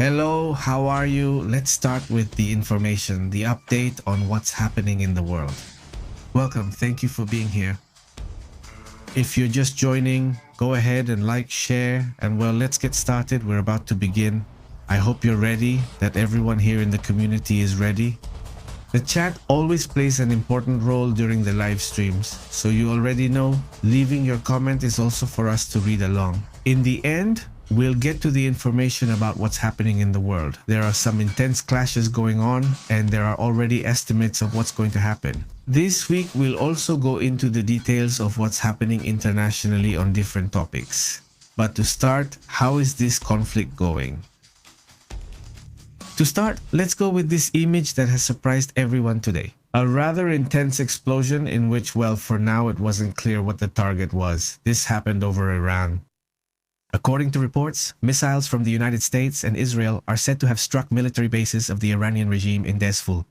Hello, how are you? Let's start with the information, the update on what's happening in the world. Welcome, thank you for being here. If you're just joining, go ahead and like, share, and well, let's get started. We're about to begin. I hope you're ready, that everyone here in the community is ready. The chat always plays an important role during the live streams, so you already know, leaving your comment is also for us to read along. In the end, we'll get to the information about what's happening in the world. There are some intense clashes going on, and there are already estimates of what's going to happen. This week, we'll also go into the details of what's happening internationally on different topics. But to start, how is this conflict going? To start, let's go with this image that has surprised everyone today. A rather intense explosion in which, well, for now it wasn't clear what the target was. This happened over Iran. According to reports, missiles from the United States and Israel are said to have struck military bases of the Iranian regime in Desful.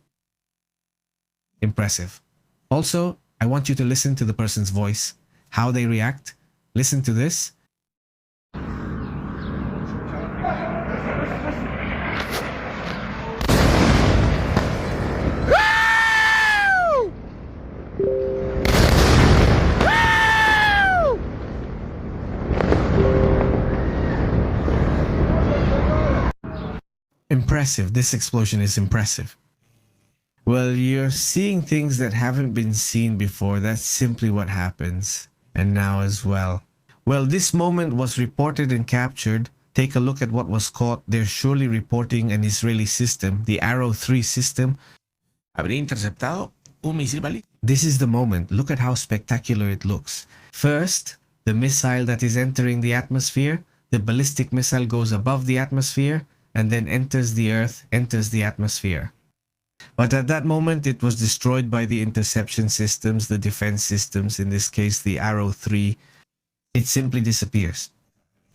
Impressive. Also, I want you to listen to the person's voice, how they react. Listen to this. Impressive. This explosion is impressive. Well, you're seeing things that haven't been seen before. That's simply what happens. And now as well. Well, this moment was reported and captured. Take a look at what was caught. They're surely reporting an Israeli system, the Arrow 3 system. Habría interceptado un misil balístico. This is the moment. Look at how spectacular it looks. First, the missile that is entering the atmosphere. The ballistic missile goes above the atmosphere and then enters the Earth, enters the atmosphere. But at that moment, it was destroyed by the interception systems, the defense systems, in this case, the Arrow 3. It simply disappears.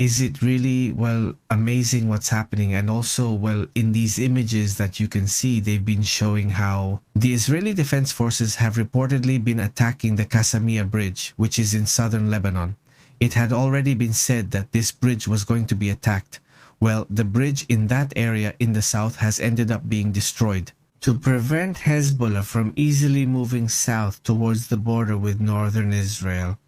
Is it really, well, amazing what's happening? And also, well, in these images that you can see, they've been showing how the Israeli Defense Forces have reportedly been attacking the Kasamia Bridge, which is in southern Lebanon. It had already been said that this bridge was going to be attacked. Well, the bridge in that area in the south has ended up being destroyed to prevent Hezbollah from easily moving south towards the border with northern Israel.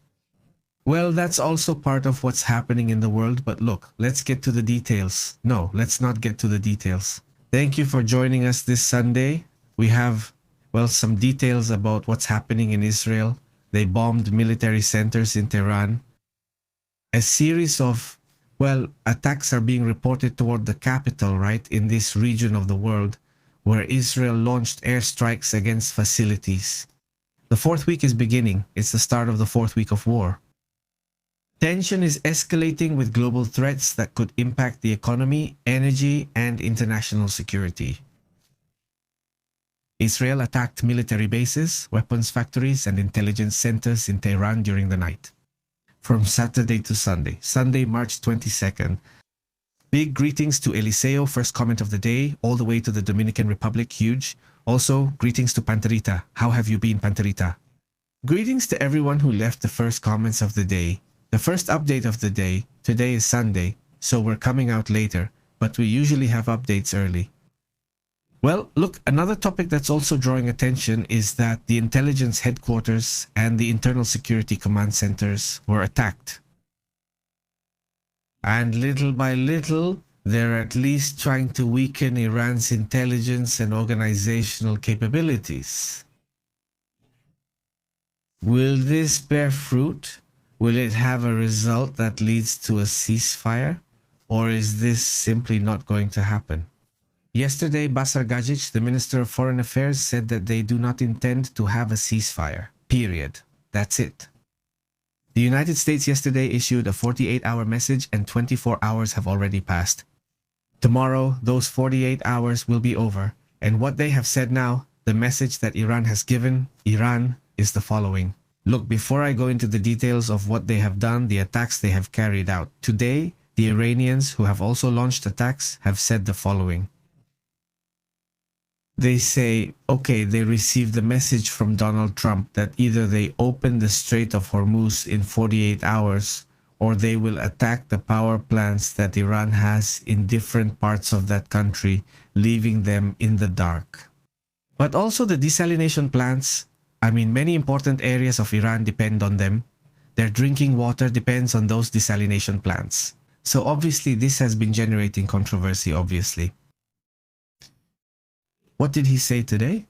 Well, that's also part of what's happening in the world, but look, let's get to the details. No, let's not get to the details. Thank you for joining us this Sunday. We have, well, some details about what's happening in Israel. They bombed military centers in Tehran. A series of, well, attacks are being reported toward the capital, right, in this region of the world, where Israel launched airstrikes against facilities. The fourth week is beginning. It's the start of the fourth week of war. Tension is escalating with global threats that could impact the economy, energy, and international security. Israel attacked military bases, weapons factories, and intelligence centers in Tehran during the night. From Saturday to Sunday, March 22nd. Big greetings to Eliseo, first comment of the day, all the way to the Dominican Republic, huge. Also, greetings to Panterita. How have you been, Panterita? Greetings to everyone who left the first comments of the day. The first update of the day, today is Sunday, so we're coming out later, but we usually have updates early. Well, look, another topic that's also drawing attention is that the intelligence headquarters and the internal security command centers were attacked. And little by little, they're at least trying to weaken Iran's intelligence and organizational capabilities. Will this bear fruit? Will it have a result that leads to a ceasefire? Or is this simply not going to happen? Yesterday, Basar Gajic, the Minister of Foreign Affairs, said that they do not intend to have a ceasefire. Period. That's it. The United States yesterday issued a 48-hour message and 24 hours have already passed. Tomorrow, those 48 hours will be over. And what they have said now, the message that Iran has given Iran, is the following. Look, before I go into the details of what they have done, the attacks they have carried out, today, the Iranians, who have also launched attacks, have said the following. They say, okay, they received the message from Donald Trump that either they open the Strait of Hormuz in 48 hours or they will attack the power plants that Iran has in different parts of that country, leaving them in the dark. But also the desalination plants, many important areas of Iran depend on them. Their drinking water depends on those desalination plants. So obviously this has been generating controversy, obviously. What did he say today?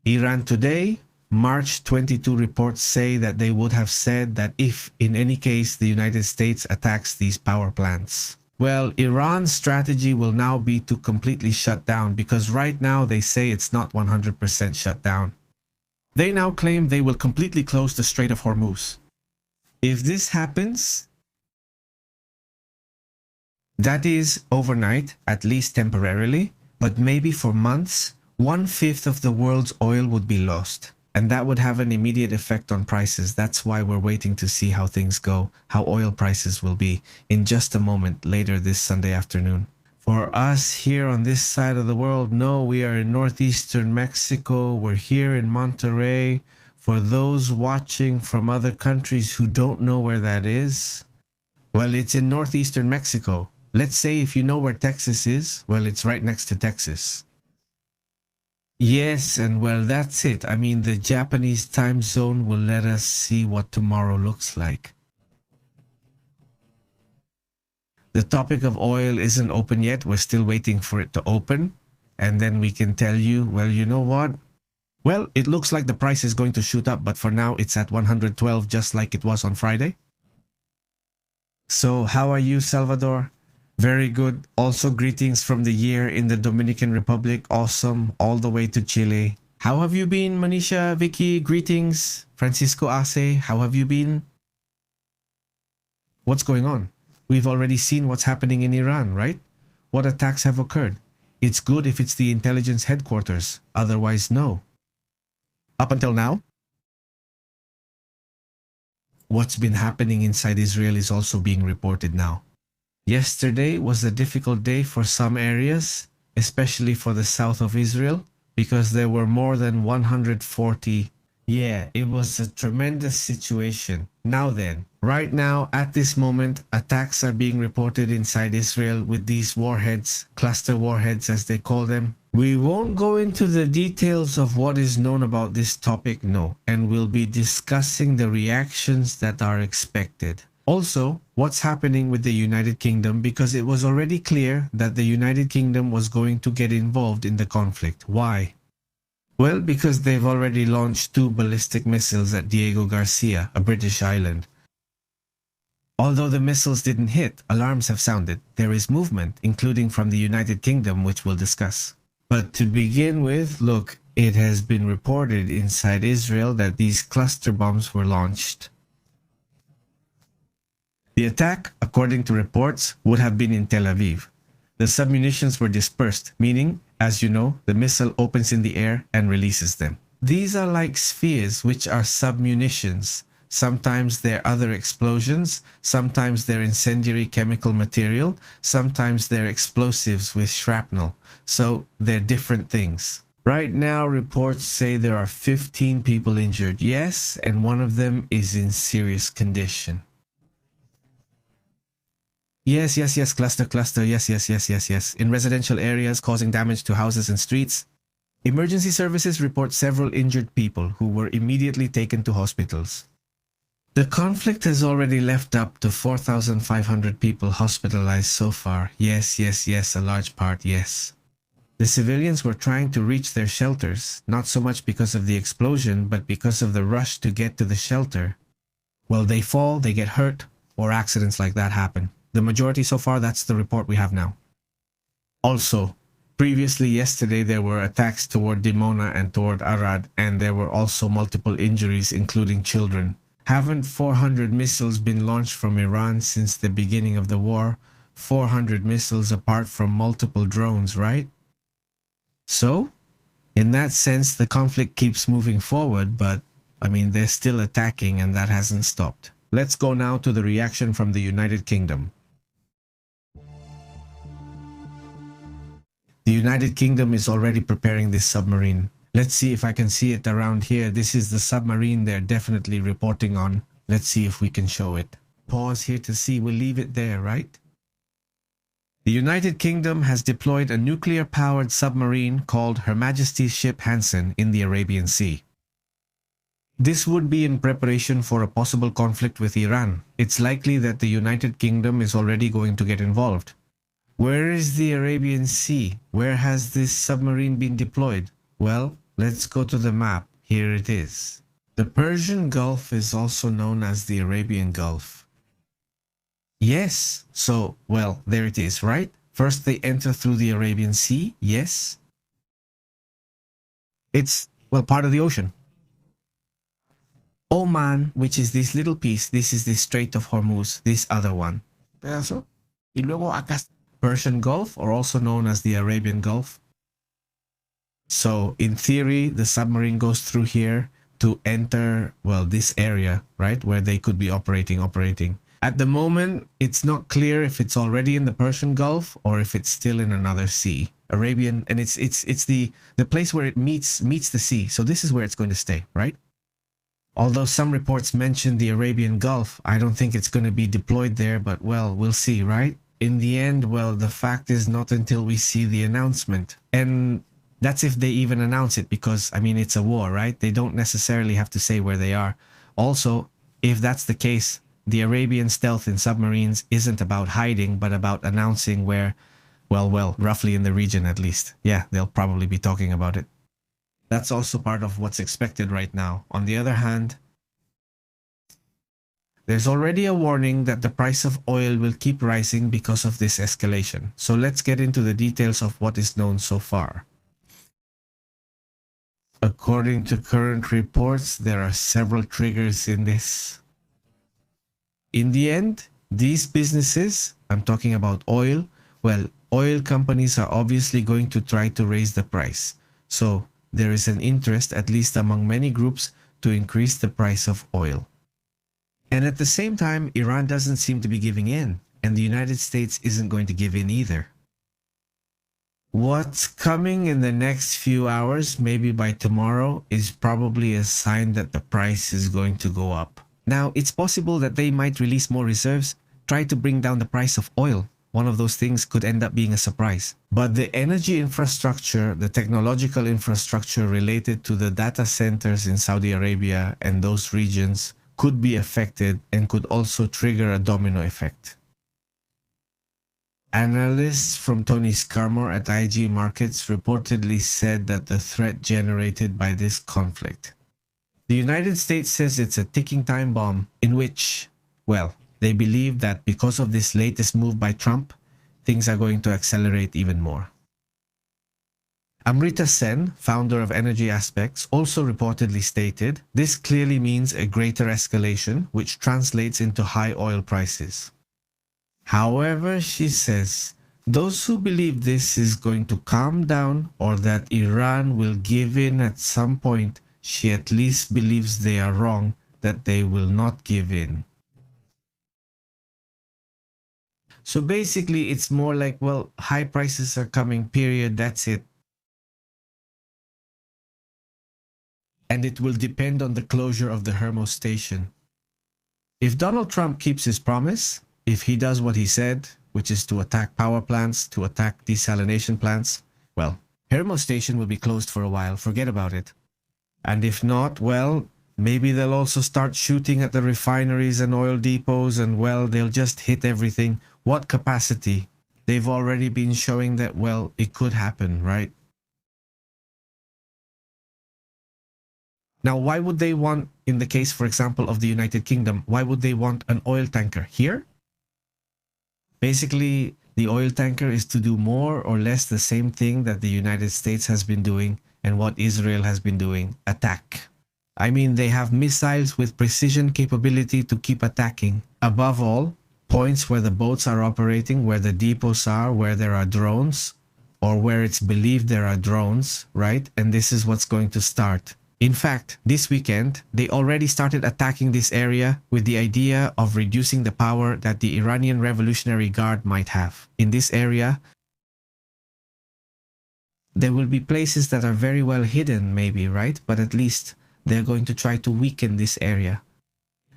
Iran Today, March 22 reports say that they would have said that if, in any case, the United States attacks these power plants. Well, Iran's strategy will now be to completely shut down because right now they say it's not 100% shut down. They now claim they will completely close the Strait of Hormuz. If this happens, that is overnight, at least temporarily, but maybe for months, 1/5 of the world's oil would be lost. And that would have an immediate effect on prices. That's why we're waiting to see how things go, how oil prices will be in just a moment later this Sunday afternoon. For us here on this side of the world, no, we are in northeastern Mexico. We're here in Monterrey. For those watching from other countries who don't know where that is, well, it's in northeastern Mexico. Let's say if you know where Texas is, well, it's right next to Texas. Yes, and well, that's it. The Japanese time zone will let us see what tomorrow looks like. The topic of oil isn't open yet. We're still waiting for it to open. And then we can tell you, well, you know what? Well, it looks like the price is going to shoot up, but for now it's at 112 just like it was on Friday. So how are you, Salvador? Very good. Also greetings from the year in the Dominican Republic. Awesome. All the way to Chile. How have you been, Manisha, Vicky? Greetings. Francisco Ace, how have you been? What's going on? We've already seen what's happening in Iran, right? What attacks have occurred? It's good if it's the intelligence headquarters. Otherwise, no. Up until now, what's been happening inside Israel is also being reported now. Yesterday was a difficult day for some areas, especially for the south of Israel, because there were more than 140. Yeah, it was a tremendous situation. Now then, right now, at this moment, attacks are being reported inside Israel with these warheads, cluster warheads as they call them. We won't go into the details of what is known about this topic, no, and we'll be discussing the reactions that are expected. Also, what's happening with the United Kingdom, because it was already clear that the United Kingdom was going to get involved in the conflict. Why? Well, because they've already launched 2 ballistic missiles at Diego Garcia, a British island. Although the missiles didn't hit, alarms have sounded. There is movement, including from the United Kingdom, which we'll discuss. But to begin with, look, it has been reported inside Israel that these cluster bombs were launched. The attack, according to reports, would have been in Tel Aviv. The submunitions were dispersed, meaning, as you know, the missile opens in the air and releases them. These are like spheres, which are submunitions. Sometimes they're other explosions, sometimes they're incendiary chemical material, sometimes they're explosives with shrapnel. So they're different things. Right now, reports say there are 15 people injured, yes, and one of them is in serious condition. Yes, cluster, yes. In residential areas causing damage to houses and streets. Emergency services report several injured people who were immediately taken to hospitals. The conflict has already left up to 4,500 people hospitalized so far. Yes, a large part, yes. The civilians were trying to reach their shelters, not so much because of the explosion, but because of the rush to get to the shelter. Well, they fall, they get hurt, or accidents like that happen. The majority so far, that's the report we have now. Also, previously yesterday there were attacks toward Dimona and toward Arad, and there were also multiple injuries, including children. Haven't 400 missiles been launched from Iran since the beginning of the war? 400 missiles apart from multiple drones, right? So, in that sense, the conflict keeps moving forward, but, they're still attacking and that hasn't stopped. Let's go now to the reaction from the United Kingdom. The United Kingdom is already preparing this submarine. Let's see if I can see it around here. This is the submarine they're definitely reporting on. Let's see if we can show it. pause here to see. We'll leave it there, right? The United Kingdom has deployed a nuclear-powered submarine called Her Majesty's Ship Hansen in the Arabian Sea. This would be in preparation for a possible conflict with Iran. It's likely that the United Kingdom is already going to get involved. Where is the Arabian Sea? Where has this submarine been deployed? Well, let's go to the map. Here it is. The Persian Gulf is also known as the Arabian Gulf. Yes, so, well, there it is, right? First they enter through the Arabian Sea, yes. It's, well, part of the ocean. Oman, which is this little piece, this is the Strait of Hormuz, this other one. Pedazo. Y luego acá. Persian Gulf, or also known as the Arabian Gulf. So, in theory, the submarine goes through here to enter, well, this area, right, where they could be operating. At the moment, it's not clear if it's already in the Persian Gulf or if it's still in another sea. Arabian, and it's the place where it meets the sea. So this is where it's going to stay, right? Although some reports mention the Arabian Gulf, I don't think it's going to be deployed there, but well, we'll see, right? In the end, well, the fact is not until we see the announcement. And that's if they even announce it, because, I mean, it's a war, right? They don't necessarily have to say where they are. Also, if that's the case, the Arabian stealth in submarines isn't about hiding, but about announcing where, well, roughly in the region at least. Yeah, they'll probably be talking about it. That's also part of what's expected right now. On the other hand, there's already a warning that the price of oil will keep rising because of this escalation. So let's get into the details of what is known so far. According to current reports, there are several triggers in this. In the end, these businesses, I'm talking about oil, well, oil companies are obviously going to try to raise the price. So there is an interest, at least among many groups, to increase the price of oil. And at the same time, Iran doesn't seem to be giving in, and the United States isn't going to give in either. What's coming in the next few hours, maybe by tomorrow, is probably a sign that the price is going to go up. Now, it's possible that they might release more reserves, try to bring down the price of oil. One of those things could end up being a surprise. But the energy infrastructure, the technological infrastructure related to the data centers in Saudi Arabia and those regions could be affected and could also trigger a domino effect. Analysts from Tony Scarmore at IG Markets reportedly said that the threat generated by this conflict. The United States says it's a ticking time bomb in which, well, they believe that because of this latest move by Trump, things are going to accelerate even more. Amrita Sen, founder of Energy Aspects, also reportedly stated, this clearly means a greater escalation, which translates into high oil prices. However, she says, those who believe this is going to calm down or that Iran will give in at some point, she at least believes they are wrong, that they will not give in. So basically, it's more like, well, high prices are coming, period, that's it. And it will depend on the closure of the Hormuz station. If Donald Trump keeps his promise, if he does what he said, which is to attack power plants, to attack desalination plants, well, Hormuz station will be closed for a while, forget about it. And if not, well, maybe they'll also start shooting at the refineries and oil depots and, well, they'll just hit everything. What capacity? They've already been showing that, well, it could happen, right? Now, why would they want, in the case, for example, of the United Kingdom, why would they want an oil tanker here? Basically, the oil tanker is to do more or less the same thing that the United States has been doing and what Israel has been doing, attack. I mean, they have missiles with precision capability to keep attacking. Above all, points where the boats are operating, where the depots are, where there are drones, or where it's believed there are drones, right? And this is what's going to start. In fact, this weekend, they already started attacking this area with the idea of reducing the power that the Iranian Revolutionary Guard might have. In this area, there will be places that are very well hidden, maybe, right? But at least they're going to try to weaken this area.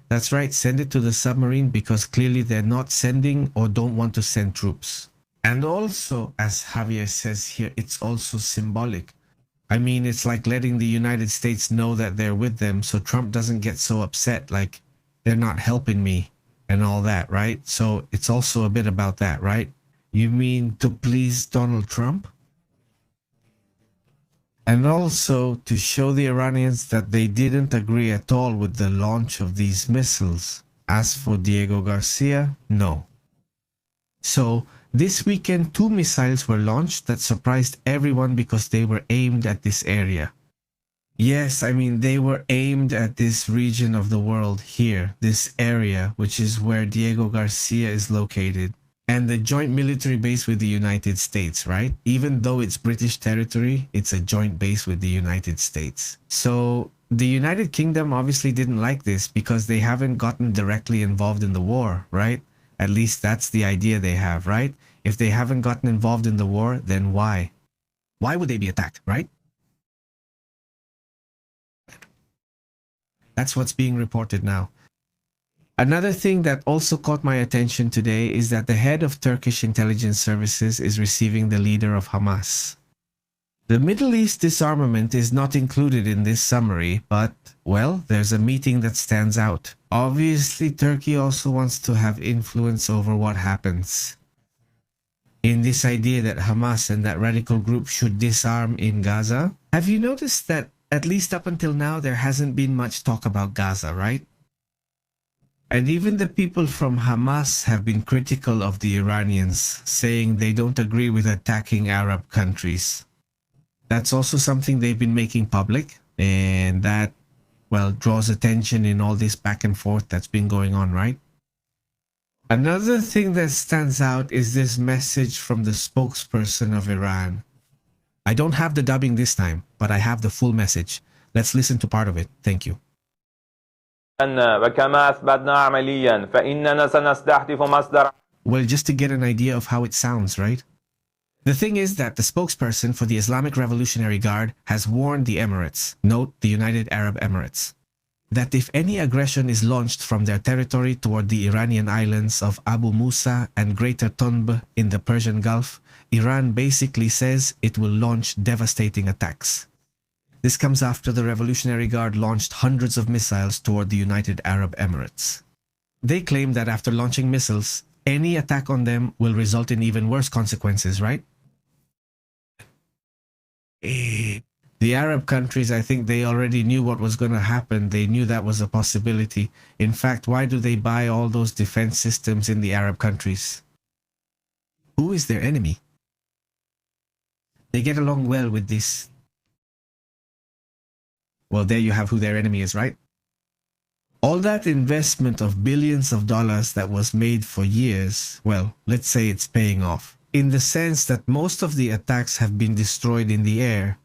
That's right, send it to the submarine because clearly they're not sending or don't want to send troops. And also, as Javier says here, it's also symbolic. I mean, it's like letting the United States know that they're with them so Trump doesn't get so upset, like, they're not helping me and all that, right? So it's also a bit about that, right? You mean to please Donald Trump? And also to show the Iranians that they didn't agree at all with the launch of these missiles. As for Diego Garcia, no. So, this weekend, 2 missiles were launched that surprised everyone because they were aimed at this area. Yes, I mean, they were aimed at this region of the world here, this area, which is where Diego Garcia is located. And the joint military base with the United States, right? Even though it's British territory, it's a joint base with the United States. So the United Kingdom obviously didn't like this because they haven't gotten directly involved in the war, right? At least that's the idea they have, right? If they haven't gotten involved in the war, then why? Why would they be attacked, right? That's what's being reported now. Another thing that also caught my attention today is that the head of Turkish intelligence services is receiving the leader of Hamas. The Middle East disarmament is not included in this summary, but, well, there's a meeting that stands out. Obviously, Turkey also wants to have influence over what happens. In this idea that Hamas and that radical group should disarm in Gaza, have you noticed that at least up until now there hasn't been much talk about Gaza, right? And even the people from Hamas have been critical of the Iranians, saying they don't agree with attacking Arab countries. That's also something they've been making public, and that, well, draws attention in all this back and forth that's been going on, right? Another thing that stands out is this message from the spokesperson of Iran. I don't have the dubbing this time, but I have the full message. Let's listen to part of it. Thank you. وكما أثبتنا عمليا فإننا سنستهدف مصدر. Well, just to get an idea of how it sounds, right? The thing is that the spokesperson for the Islamic Revolutionary Guard has warned the Emirates, note the United Arab Emirates, that if any aggression is launched from their territory toward the Iranian islands of Abu Musa and Greater Tunb in the Persian Gulf, Iran basically says it will launch devastating attacks. This comes after the Revolutionary Guard launched hundreds of missiles toward the United Arab Emirates. They claim that after launching missiles, any attack on them will result in even worse consequences, right? The Arab countries, I think they already knew what was going to happen. They knew that was a possibility. In fact, why do they buy all those defense systems in the Arab countries? Who is their enemy? They get along well with this. Well, there you have who their enemy is, right? All that investment of billions of dollars that was made for years, well, let's say it's paying off, in the sense that most of the attacks have been destroyed in the air.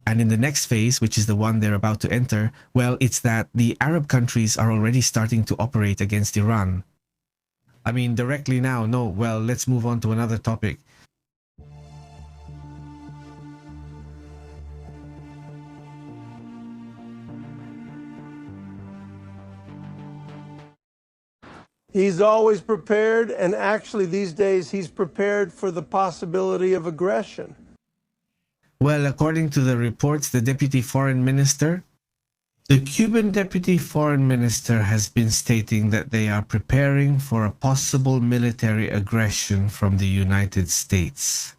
And in the next phase, which is the one they're about to enter, well, it's that the Arab countries are already starting to operate against Iran. I mean, directly now, no, well, let's move on to another topic. He's always prepared, and actually these days he's prepared for the possibility of aggression. Well, according to the reports, the Deputy Foreign Minister, the Cuban Deputy Foreign Minister has been stating that they are preparing for a possible military aggression from the United States.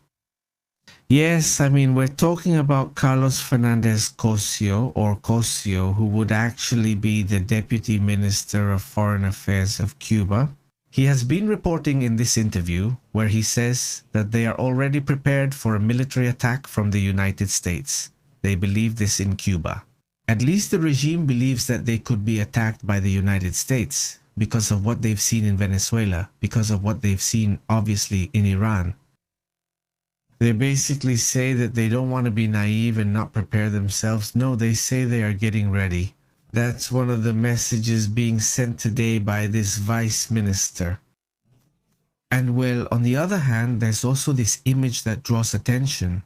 Yes, I mean, we're talking about Carlos Fernandez Cosio, or Cosio, who would actually be the Deputy Minister of Foreign Affairs of Cuba. He has been reporting in this interview where he says that they are already prepared for a military attack from the United States. They believe this in Cuba. At least the regime believes that they could be attacked by the United States because of what they've seen in Venezuela, because of what they've seen, obviously, in Iran. They basically say that they don't want to be naive and not prepare themselves. No, they say they are getting ready. That's one of the messages being sent today by this vice minister. And well, on the other hand, there's also this image that draws attention.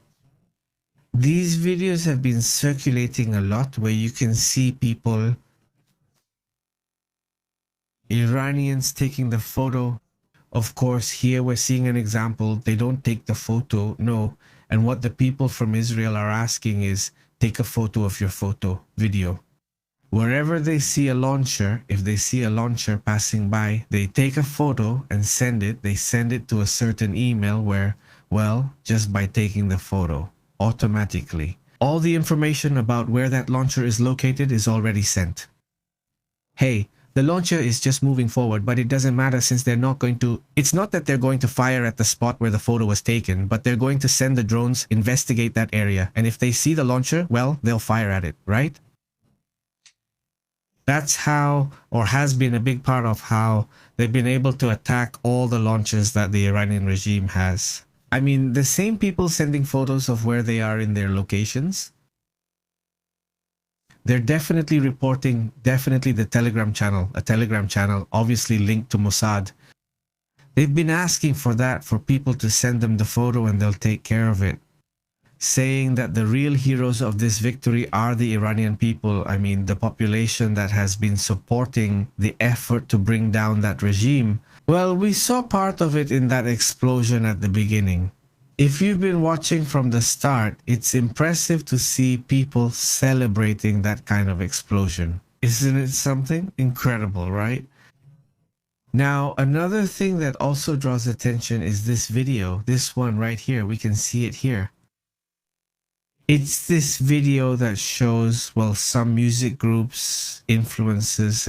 These videos have been circulating a lot where you can see people, Iranians taking the photo. Of course, here we're seeing an example. They don't take the photo, no. And what the people from Israel are asking is, take a photo of your video. Wherever they see a launcher, if they see a launcher passing by, they take a photo and send it. They send it to a certain email where, well, just by taking the photo, automatically, all the information about where that launcher is located is already sent. Hey, the launcher is just moving forward, but it doesn't matter since they're not going to, it's not that they're going to fire at the spot where the photo was taken, but they're going to send the drones, investigate that area. And if they see the launcher, well, they'll fire at it, right? That's how, or has been a big part of how they've been able to attack all the launches that the Iranian regime has. I mean, the same people sending photos of where they are in their locations, they're definitely reporting, definitely the Telegram channel, a Telegram channel obviously linked to Mossad. They've been asking for that, for people to send them the photo and they'll take care of it, saying that the real heroes of this victory are the Iranian people. I mean, the population that has been supporting the effort to bring down that regime. Well, we saw part of it in that explosion at the beginning. If you've been watching from the start, it's impressive to see people celebrating that kind of explosion. Isn't it something? Incredible, right? Now, another thing that also draws attention is this video. This one right here. We can see it here. It's this video that shows, well, some music groups, influencers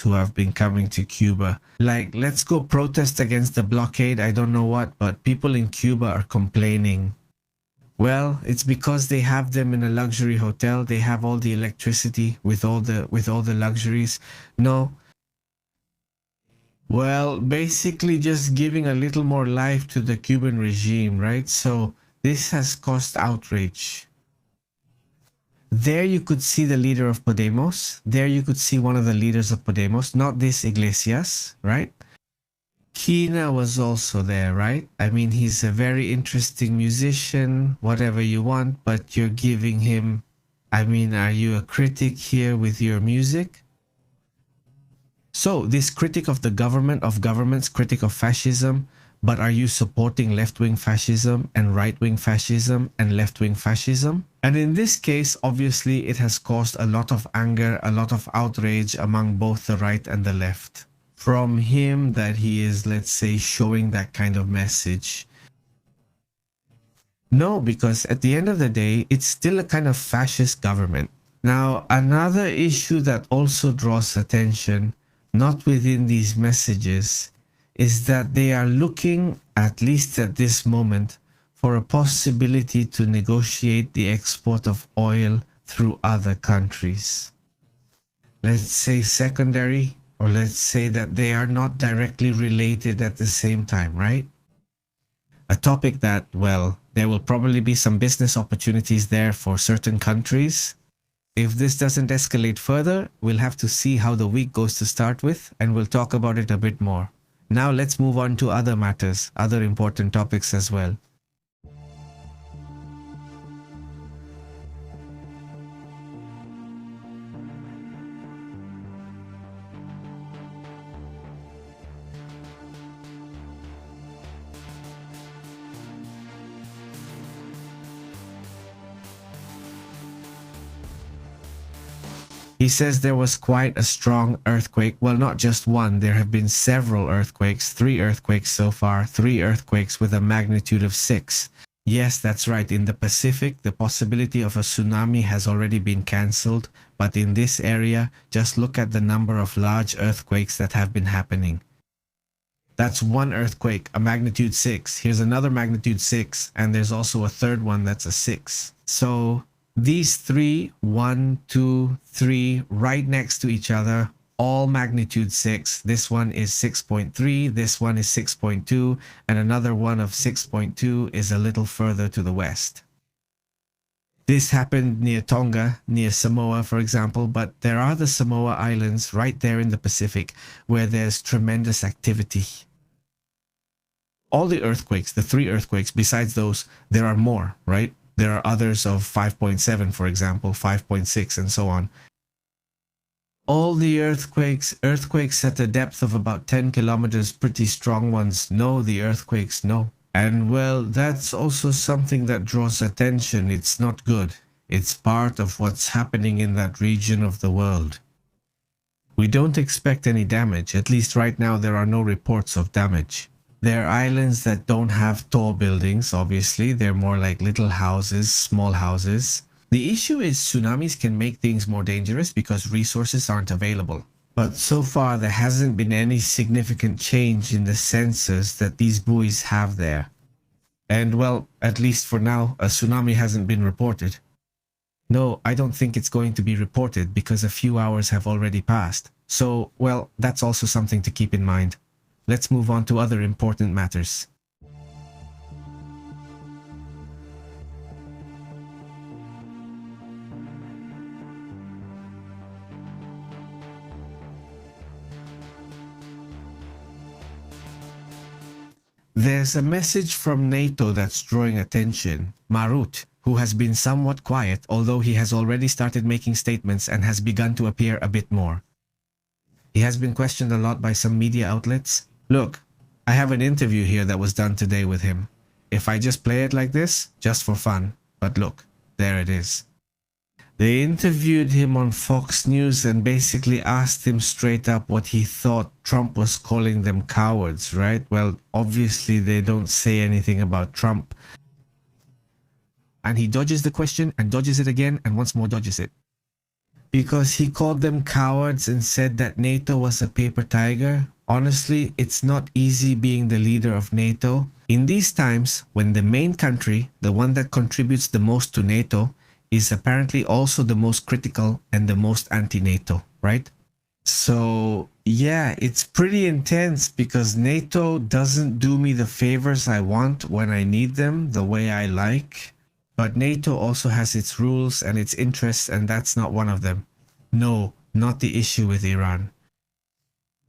who have been coming to Cuba. Like, let's go protest against the blockade, I don't know what, but people in Cuba are complaining. Well, it's because they have them in a luxury hotel. They have all the electricity with all the luxuries. No. Well, basically just giving a little more life to the Cuban regime, right? So this has caused outrage. There you could see the leader of Podemos. There you could see one of the leaders of Podemos, not this Iglesias, right? Kina was also there, right? I mean, he's a very interesting musician, whatever you want, but you're giving him, I mean, are you a critic here with your music? So, this critic of the government, of governments, critic of fascism, but are you supporting left-wing fascism and right-wing fascism and left-wing fascism? And in this case, obviously, it has caused a lot of anger, a lot of outrage among both the right and the left. From him that he is, let's say, showing that kind of message. No, because at the end of the day, it's still a kind of fascist government. Now, another issue that also draws attention, not within these messages, is that they are looking, at least at this moment, for a possibility to negotiate the export of oil through other countries. Let's say secondary, or let's say that they are not directly related at the same time, right? A topic that, well, there will probably be some business opportunities there for certain countries. If this doesn't escalate further, we'll have to see how the week goes to start with, and we'll talk about it a bit more. Now let's move on to other matters, other important topics as well. He says there was quite a strong earthquake. Well, not just one. There have been several earthquakes, 3 earthquakes so far, 3 earthquakes with a magnitude of 6. Yes, that's right. In the Pacific, the possibility of a tsunami has already been cancelled. But in this area, just look at the number of large earthquakes that have been happening. That's one earthquake, a magnitude 6. Here's another magnitude 6. And there's also a third one that's a 6. So these 3, 1, 2, 3, right next to each other, all magnitude 6. This one is 6.3, this one is 6.2, and another one of 6.2 is a little further to the west. This happened near Tonga, near Samoa, for example, but there are the Samoa Islands right there in the Pacific where there's tremendous activity. All the earthquakes, the 3 earthquakes, besides those, there are more, right? There are others of 5.7, for example, 5.6, and so on. All the earthquakes at a depth of about 10 kilometers, pretty strong ones. No, the earthquakes, no. And well, that's also something that draws attention. It's not good. It's part of what's happening in that region of the world. We don't expect any damage. At least right now there are no reports of damage. There are islands that don't have tall buildings, obviously. They're more like little houses, small houses. The issue is tsunamis can make things more dangerous because resources aren't available. But so far there hasn't been any significant change in the sensors that these buoys have there. And well, at least for now, a tsunami hasn't been reported. No, I don't think it's going to be reported because a few hours have already passed. So, well, that's also something to keep in mind. Let's move on to other important matters. There's a message from NATO that's drawing attention. Marut, who has been somewhat quiet, although he has already started making statements and has begun to appear a bit more. He has been questioned a lot by some media outlets. Look, I have an interview here that was done today with him. If I just play it like this, just for fun. But look, there it is. They interviewed him on Fox News and basically asked him straight up what he thought Trump was calling them cowards, right? Well, obviously they don't say anything about Trump. And he dodges the question and dodges it again and once more dodges it. Because he called them cowards and said that NATO was a paper tiger. Honestly, it's not easy being the leader of NATO. In these times, when the main country, the one that contributes the most to NATO, is apparently also the most critical and the most anti-NATO, right? So, yeah, it's pretty intense because NATO doesn't do me the favors I want when I need them the way I like. But NATO also has its rules and its interests, and that's not one of them. No, not the issue with Iran.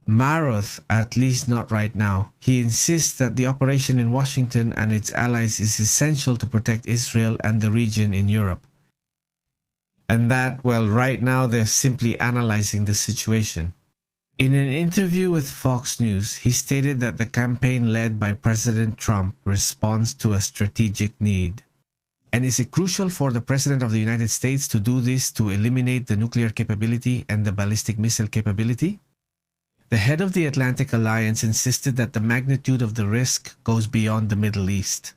Maroth, at least not right now. He insists that the operation in Washington and its allies is essential to protect Israel and the region in Europe. And that, well, right now they're simply analyzing the situation. In an interview with Fox News, he stated that the campaign led by President Trump responds to a strategic need. And is it crucial for the President of the United States to do this to eliminate the nuclear capability and the ballistic missile capability? The head of the Atlantic Alliance insisted that the magnitude of the risk goes beyond the Middle East.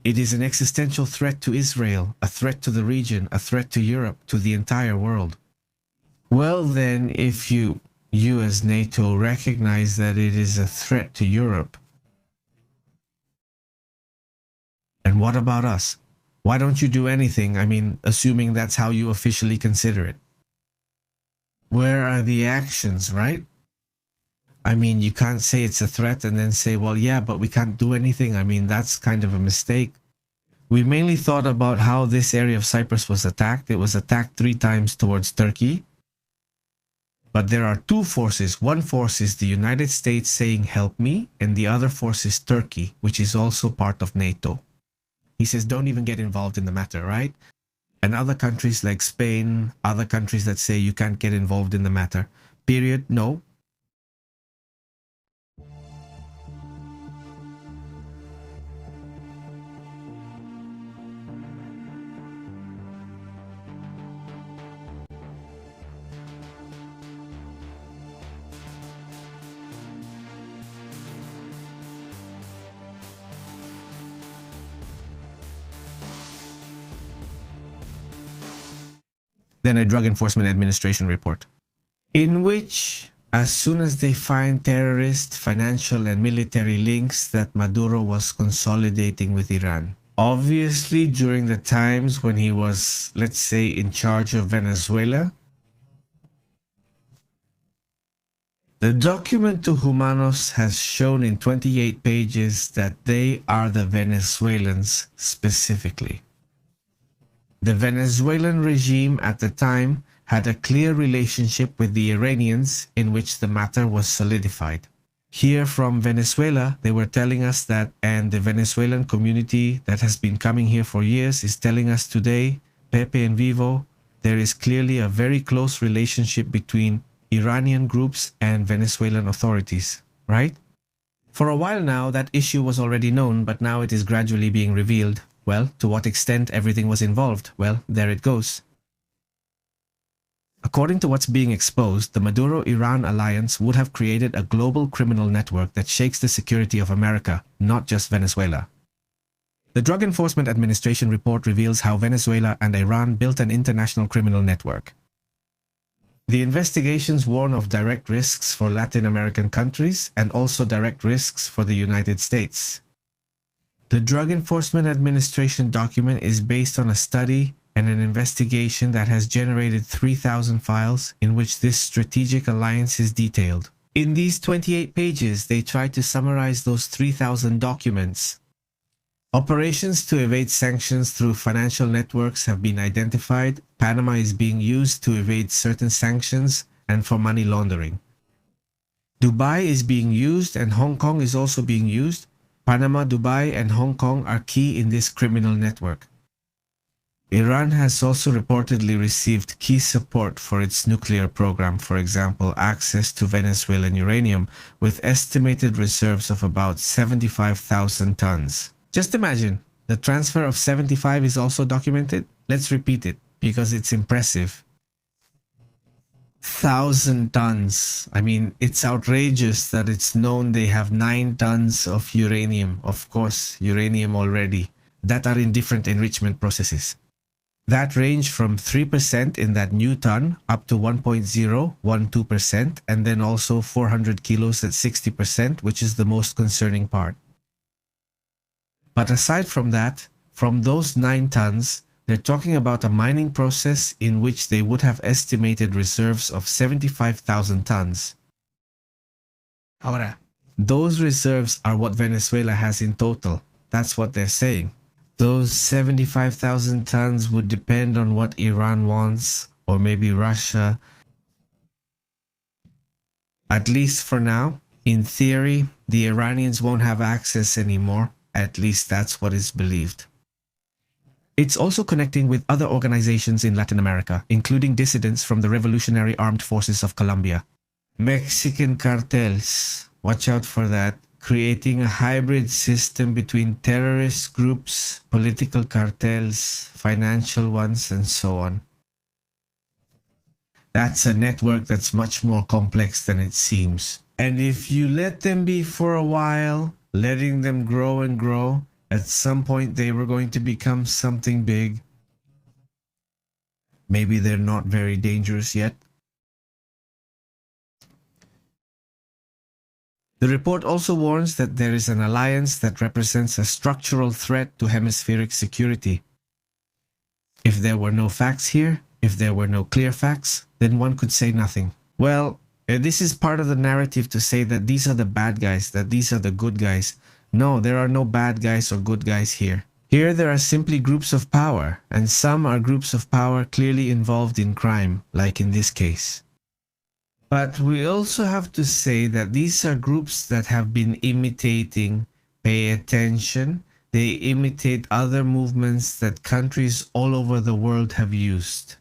It is an existential threat to Israel, a threat to the region, a threat to Europe, to the entire world. Well then, if you as NATO recognize that it is a threat to Europe, and what about us? Why don't you do anything? I mean, assuming that's how you officially consider it. Where are the actions, right? I mean, you can't say it's a threat and then say, well, yeah, but we can't do anything. I mean, that's kind of a mistake. We mainly thought about how this area of Cyprus was attacked. It was attacked 3 times towards Turkey. But there are 2 forces. One force is the United States saying, help me, and the other force is Turkey, which is also part of NATO. He says, don't even get involved in the matter, right? And other countries like Spain, other countries that say you can't get involved in the matter. Period. No. Then a Drug Enforcement Administration report, in which, as soon as they find terrorist, financial, and military links, that Maduro was consolidating with Iran. Obviously, during the times when he was, let's say, in charge of Venezuela. The document to Humanos has shown in 28 pages that they are the Venezuelans specifically. The Venezuelan regime at the time had a clear relationship with the Iranians in which the matter was solidified. Here from Venezuela, they were telling us that, and the Venezuelan community that has been coming here for years is telling us today, Pepe and Vivo, there is clearly a very close relationship between Iranian groups and Venezuelan authorities, right? For a while now, that issue was already known, but now it is gradually being revealed. Well, to what extent everything was involved? Well, there it goes. According to what's being exposed, the Maduro-Iran alliance would have created a global criminal network that shakes the security of America, not just Venezuela. The Drug Enforcement Administration report reveals how Venezuela and Iran built an international criminal network. The investigations warn of direct risks for Latin American countries and also direct risks for the United States. The Drug Enforcement Administration document is based on a study and an investigation that has generated 3,000 files in which this strategic alliance is detailed. In these 28 pages, they try to summarize those 3,000 documents. Operations to evade sanctions through financial networks have been identified. Panama is being used to evade certain sanctions and for money laundering. Dubai is being used and Hong Kong is also being used. Panama, Dubai, and Hong Kong are key in this criminal network. Iran has also reportedly received key support for its nuclear program, for example, access to Venezuelan uranium, with estimated reserves of about 75,000 tons. Just imagine, the transfer of 75 is also documented. Let's repeat it, because it's impressive. 1,000 tons. I mean, it's outrageous that it's known they have 9 tons of uranium, of course, uranium already, that are in different enrichment processes. That range from 3% in that new ton up to 1.012%, and then also 400 kilos at 60%, which is the most concerning part. But aside from that, from those 9 tons, they're talking about a mining process in which they would have estimated reserves of 75,000 tons. Ahora, those reserves are what Venezuela has in total. That's what they're saying. Those 75,000 tons would depend on what Iran wants, or maybe Russia. At least for now, in theory, the Iranians won't have access anymore. At least that's what is believed. It's also connecting with other organizations in Latin America, including dissidents from the Revolutionary Armed Forces of Colombia. Mexican cartels, watch out for that, creating a hybrid system between terrorist groups, political cartels, financial ones, and so on. That's a network that's much more complex than it seems. And if you let them be for a while, letting them grow and grow, at some point they were going to become something big. Maybe they're not very dangerous yet. The report also warns that there is an alliance that represents a structural threat to hemispheric security. If there were no facts here, if there were no clear facts, then one could say nothing. Well, this is part of the narrative to say that these are the bad guys, that these are the good guys. No, there are no bad guys or good guys here. Here there are simply groups of power, and some are groups of power clearly involved in crime, like in this case. But we also have to say that these are groups that have been imitating, pay attention, they imitate other movements that countries all over the world have used.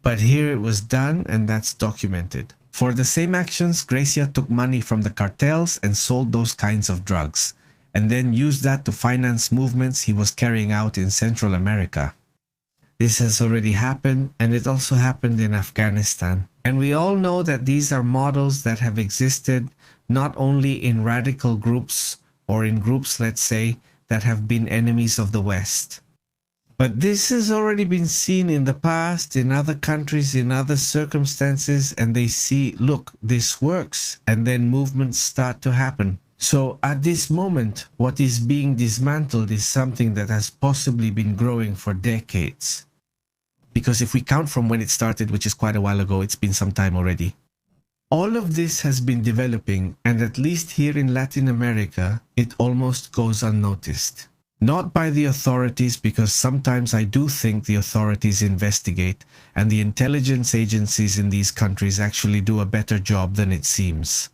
But here it was done, and that's documented. For the same actions, Gracia took money from the cartels and sold those kinds of drugs, and then used that to finance movements he was carrying out in Central America. This has already happened, and it also happened in Afghanistan. And we all know that these are models that have existed not only in radical groups or in groups, let's say, that have been enemies of the West. But this has already been seen in the past, in other countries, in other circumstances, and they see, look, this works, and then movements start to happen. So at this moment, what is being dismantled is something that has possibly been growing for decades. Because if we count from when it started, which is quite a while ago, it's been some time already. All of this has been developing, and at least here in Latin America, it almost goes unnoticed. Not by the authorities, because sometimes I do think the authorities investigate, and the intelligence agencies in these countries actually do a better job than it seems.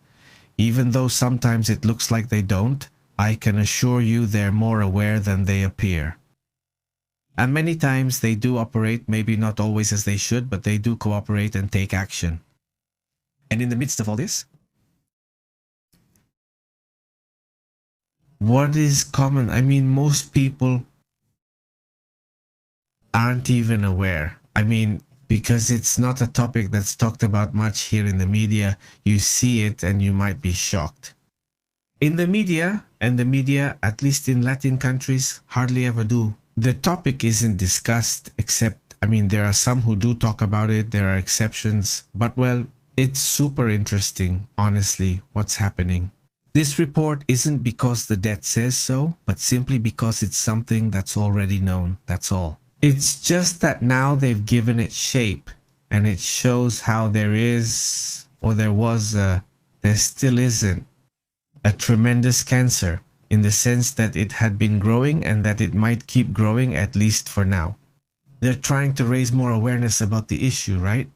Even though sometimes it looks like they don't, I can assure you they're more aware than they appear. And many times they do operate, maybe not always as they should, but they do cooperate and take action. And in the midst of all this, what is common? I mean, most people aren't even aware. I mean, because it's not a topic that's talked about much here in the media, you see it and you might be shocked. In the media, at least in Latin countries, hardly ever do. The topic isn't discussed except, I mean, there are some who do talk about it, there are exceptions, but well, it's super interesting, honestly, what's happening. This report isn't because the debt says so, but simply because it's something that's already known, that's all. It's just that now they've given it shape, and it shows how there is, or there still isn't, a tremendous cancer, in the sense that it had been growing and that it might keep growing, at least for now. They're trying to raise more awareness about the issue, right?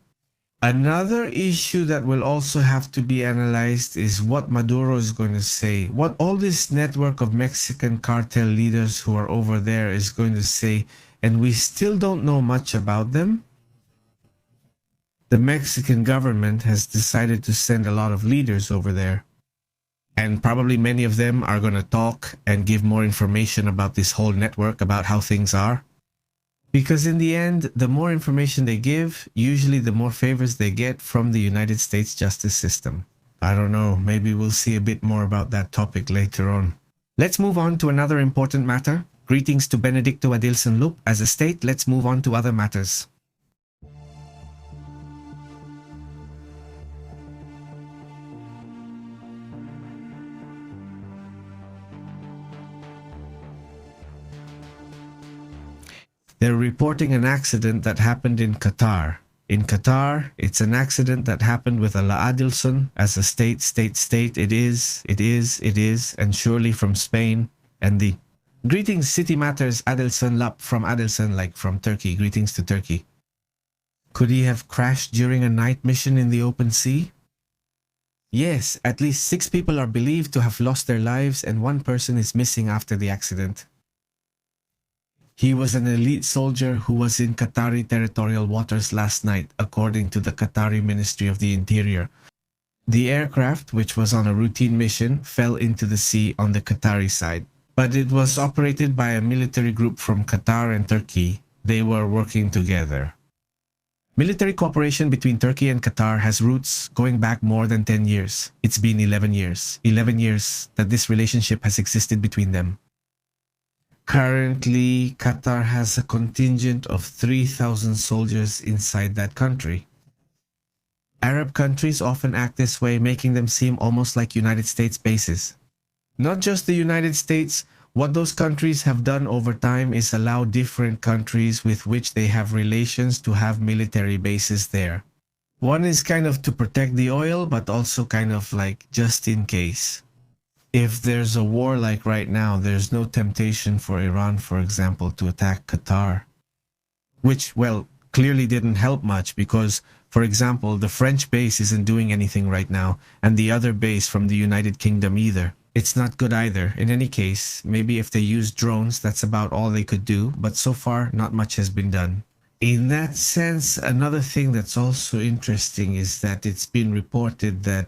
Another issue that will also have to be analyzed is what Maduro is going to say, what all this network of Mexican cartel leaders who are over there is going to say, and we still don't know much about them. The Mexican government has decided to send a lot of leaders over there. And probably many of them are going to talk and give more information about this whole network, about how things are. Because in the end, the more information they give, usually the more favors they get from the United States justice system. I don't know, maybe we'll see a bit more about that topic later on. Let's move on to another important matter. Greetings to Benedicto Adilson Loop. As a state, let's move on to other matters. They're reporting an accident that happened in Qatar. In Qatar, it's an accident that happened with Ala Adilson as a state. It is, and surely from Spain. And the greetings, City Matters, Adilson Lap from Adilson, like from Turkey. Greetings to Turkey. Could he have crashed during a night mission in the open sea? Yes, at least 6 people are believed to have lost their lives and 1 person is missing after the accident. He was an elite soldier who was in Qatari territorial waters last night, according to the Qatari Ministry of the Interior. The aircraft, which was on a routine mission, fell into the sea on the Qatari side. But it was operated by a military group from Qatar and Turkey. They were working together. Military cooperation between Turkey and Qatar has roots going back more than 10 years. It's been 11 years. 11 years that this relationship has existed between them. Currently, Qatar has a contingent of 3,000 soldiers inside that country. Arab countries often act this way, making them seem almost like United States bases. Not just the United States, what those countries have done over time is allow different countries with which they have relations to have military bases there. One is kind of to protect the oil, but also kind of like just in case. If there's a war like right now, there's no temptation for Iran, for example, to attack Qatar. Which, well, clearly didn't help much because, for example, the French base isn't doing anything right now, and the other base from the United Kingdom either. It's not good either. In any case, maybe if they use drones, that's about all they could do, but so far, not much has been done. In that sense, another thing that's also interesting is that it's been reported that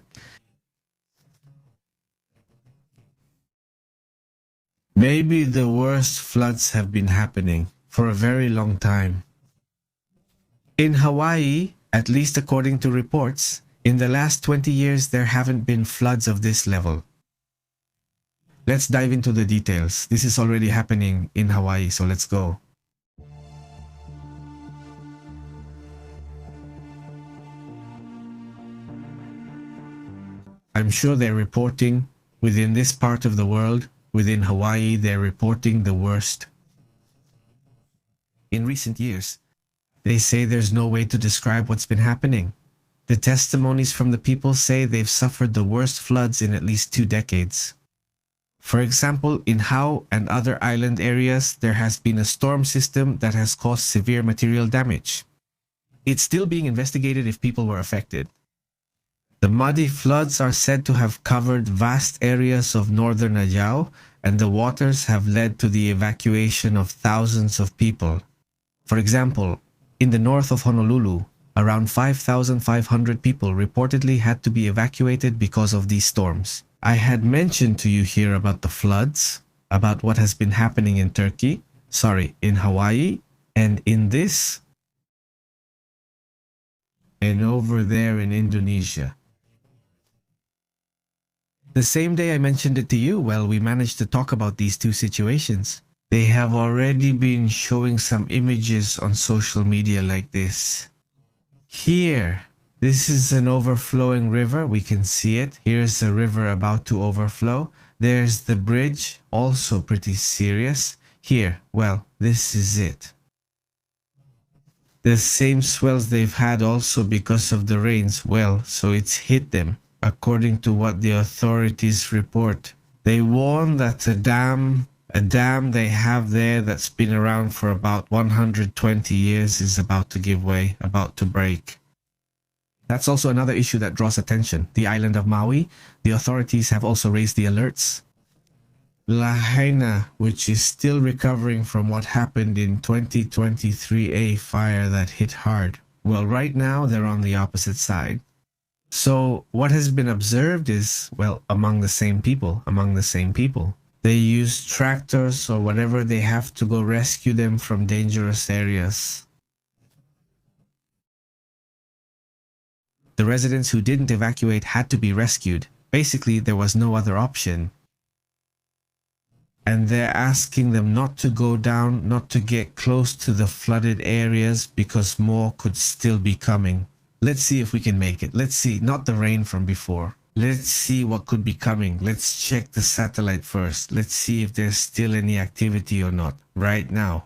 maybe the worst floods have been happening for a very long time. In Hawaii, at least according to reports, in the last 20 years there haven't been floods of this level. Let's dive into the details. This is already happening in Hawaii, so let's go. I'm sure they're reporting within this part of the world. Within Hawaii, they're reporting the worst. In recent years, they say there's no way to describe what's been happening. The testimonies from the people say they've suffered the worst floods in at least 2 decades. For example, in Hau and other island areas, there has been a storm system that has caused severe material damage. It's still being investigated if people were affected. The muddy floods are said to have covered vast areas of northern Ajao, and the waters have led to the evacuation of thousands of people. For example, in the north of Honolulu, around 5,500 people reportedly had to be evacuated because of these storms. I had mentioned to you here about the floods, about what has been happening in in Hawaii, and in this, and over there in Indonesia. The same day I mentioned it to you, well, we managed to talk about these two situations. They have already been showing some images on social media like this. Here, this is an overflowing river. We can see it. Here's a river about to overflow. There's the bridge, also pretty serious. Here, well, this is it. The same swells they've had also because of the rains. Well, so it's hit them, according to what the authorities report. They warn that a dam they have there that's been around for about 120 years is about to give way, about to break. That's also another issue that draws attention. The island of Maui, the authorities have also raised the alerts. Lahaina, which is still recovering from what happened in 2023, a fire that hit hard. Well, right now they're on the opposite side. So what has been observed is, well, among the same people. They use tractors or whatever they have to go rescue them from dangerous areas. The residents who didn't evacuate had to be rescued. Basically, there was no other option. And they're asking them not to go down, not to get close to the flooded areas because more could still be coming. Let's see if we can make it. Let's see, not the rain from before. Let's see what could be coming. Let's check the satellite first. Let's see if there's still any activity or not right now.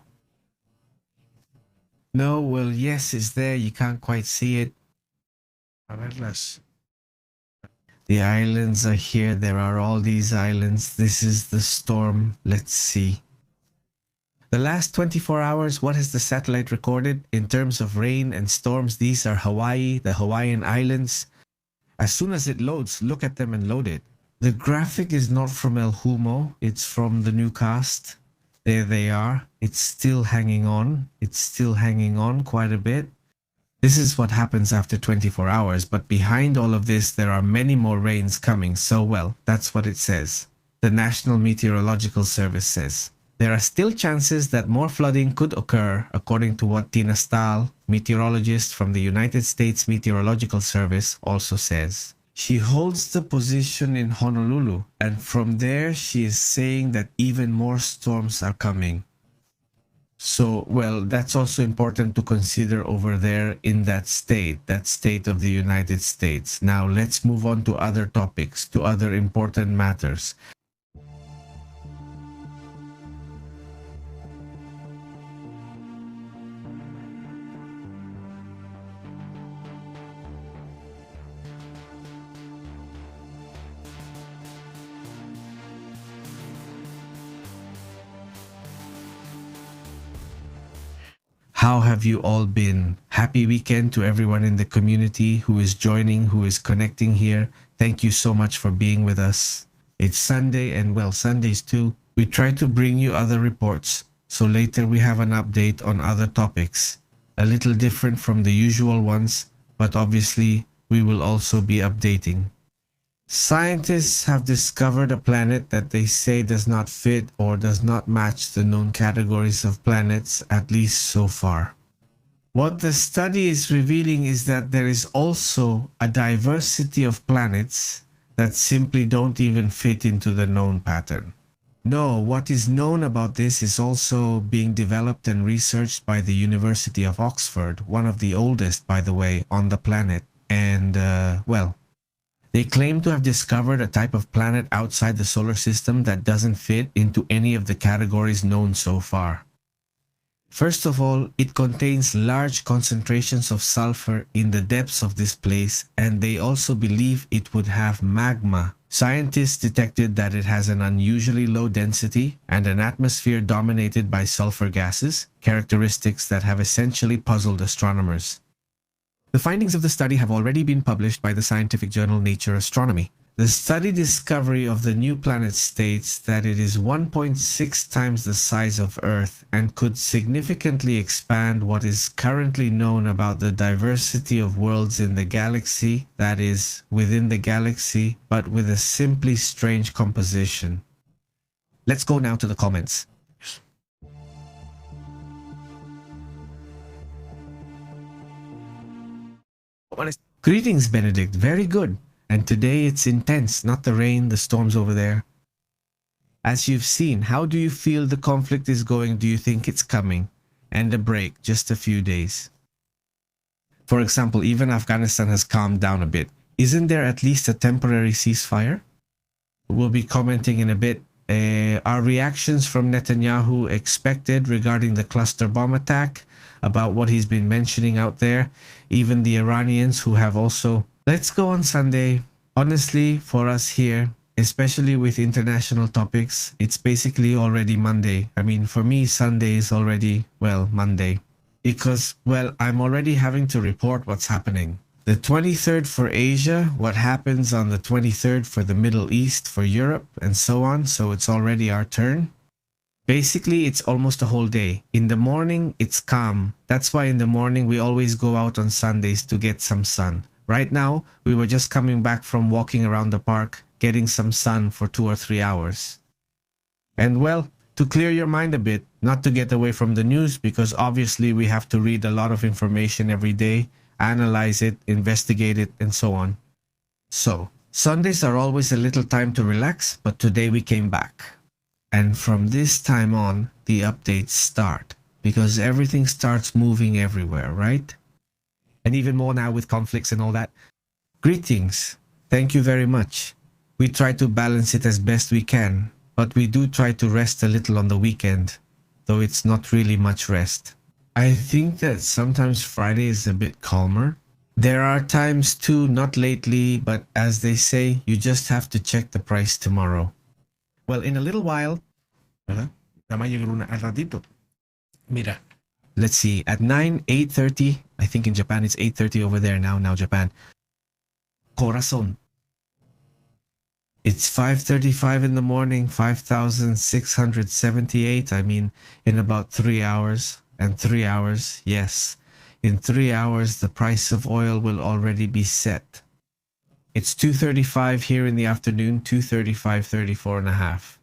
No, well, yes, it's there. You can't quite see it. The islands are here. There are all these islands. This is the storm. Let's see. The last 24 hours, what has the satellite recorded in terms of rain and storms? These are Hawaii, the Hawaiian Islands. As soon as it loads, look at them and load it. The graphic is not from El Humo. It's from the newcast. There they are. It's still hanging on. It's still hanging on quite a bit. This is what happens after 24 hours, but behind all of this, there are many more rains coming. So, well, that's what it says. The National Meteorological Service says. There are still chances that more flooding could occur, according to what Tina Stahl, meteorologist from the United States Meteorological Service, also says. She holds the position in Honolulu, and from there she is saying that even more storms are coming. So, well, that's also important to consider over there in that state of the United States. Now, let's move on to other topics, to other important matters. How have you all been? Happy weekend to everyone in the community who is joining, who is connecting here. Thank you so much for being with us. It's Sunday, and well, Sundays too. We try to bring you other reports, so later we have an update on other topics. A little different from the usual ones, but obviously we will also be updating. Scientists have discovered a planet that they say does not fit or does not match the known categories of planets, at least so far. What the study is revealing is that there is also a diversity of planets that simply don't even fit into the known pattern. No, what is known about this is also being developed and researched by the University of Oxford, one of the oldest, by the way, on the planet. And, well, they claim to have discovered a type of planet outside the solar system that doesn't fit into any of the categories known so far. First of all, it contains large concentrations of sulfur in the depths of this place, and they also believe it would have magma. Scientists detected that it has an unusually low density and an atmosphere dominated by sulfur gases, characteristics that have essentially puzzled astronomers. The findings of the study have already been published by the scientific journal Nature Astronomy. The study discovery of the new planet states that it is 1.6 times the size of Earth and could significantly expand what is currently known about the diversity of worlds in the galaxy, that is, within the galaxy, but with a simply strange composition. Let's go now to the comments. Greetings, Benedict. Very good. And today it's intense, not the rain, the storms over there. As you've seen, how do you feel the conflict is going? Do you think it's coming? And a break, just a few days. For example, even Afghanistan has calmed down a bit. Isn't there at least a temporary ceasefire? We'll be commenting in a bit. Are reactions from Netanyahu expected regarding the cluster bomb attack? About what he's been mentioning out there? Even the Iranians who have also... Let's go on Sunday. Honestly, for us here, especially with international topics, it's basically already Monday. I mean, for me, Sunday is already, well, Monday. Because, well, I'm already having to report what's happening. The 23rd for Asia, what happens on the 23rd for the Middle East, for Europe, and so on. So it's already our turn. Basically, it's almost a whole day. In the morning, it's calm. That's why in the morning, we always go out on Sundays to get some sun. Right now, we were just coming back from walking around the park, getting some sun for 2 or 3 hours. And well, to clear your mind a bit, not to get away from the news, because obviously we have to read a lot of information every day, analyze it, investigate it, and so on. So, Sundays are always a little time to relax, but today we came back. And from this time on, the updates start, because everything starts moving everywhere, right? And even more now with conflicts and all that. Greetings. Thank you very much. We try to balance it as best we can, but we do try to rest a little on the weekend, though it's not really much rest. I think that sometimes Friday is a bit calmer. There are times too, not lately, but as they say, you just have to check the price tomorrow. Well, in a little while, Mira. Let's see, at 8:30, I think in Japan it's 8:30 over there now Japan. Corazon. It's 5:35 in the morning, 5,678. I mean, in about 3 hours. And 3 hours, yes. In 3 hours, the price of oil will already be set. It's 2:35 here in the afternoon, 2:35, 34 and a half.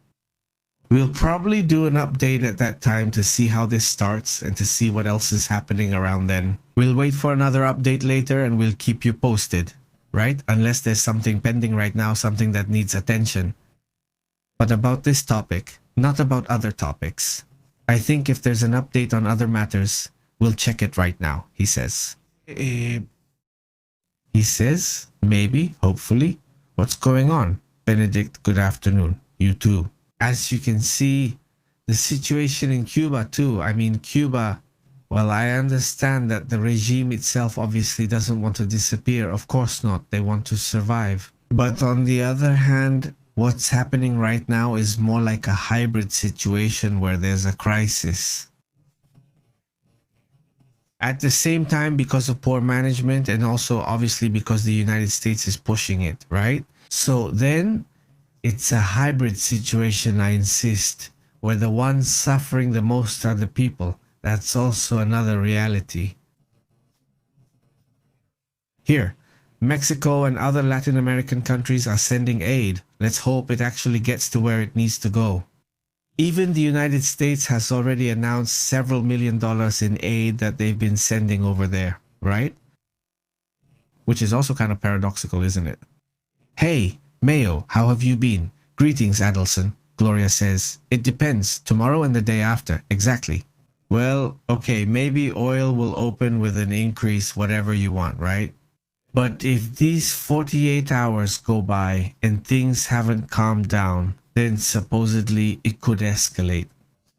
We'll probably do an update at that time to see how this starts and to see what else is happening around then. We'll wait for another update later and we'll keep you posted, right? Unless there's something pending right now, something that needs attention. But about this topic, not about other topics. I think if there's an update on other matters, we'll check it right now, he says. He says, maybe, hopefully. What's going on? Benedict, good afternoon. You too. As you can see, the situation in Cuba too. I mean, Cuba, well, I understand that the regime itself obviously doesn't want to disappear. Of course not. They want to survive. But on the other hand, what's happening right now is more like a hybrid situation where there's a crisis. At the same time, because of poor management and also obviously because the United States is pushing it, right? So then it's a hybrid situation, I insist, where the ones suffering the most are the people. That's also another reality. Here, Mexico and other Latin American countries are sending aid. Let's hope it actually gets to where it needs to go. Even the United States has already announced several $1 million in aid that they've been sending over there, right? Which is also kind of paradoxical, isn't it? Hey, Mayo, how have you been? Greetings, Adelson. Gloria says, it depends. Tomorrow and the day after. Exactly. Well, okay, maybe oil will open with an increase, whatever you want, right? But if these 48 hours go by and things haven't calmed down, then supposedly it could escalate.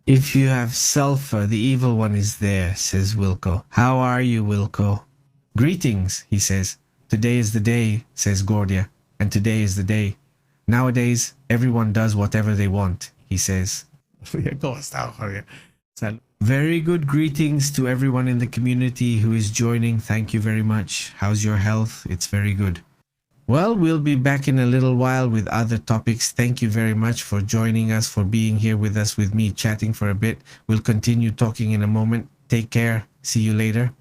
If you have sulfur, the evil one is there, says Wilco. How are you, Wilco? Greetings, he says. Today is the day, says Gordia. And today is the day. Nowadays, everyone does whatever they want, he says. Very good greetings to everyone in the community who is joining. Thank you very much. How's your health? It's very good. Well, we'll be back in a little while with other topics. Thank you very much for joining us, for being here with us, with me, chatting for a bit. We'll continue talking in a moment. Take care. See you later.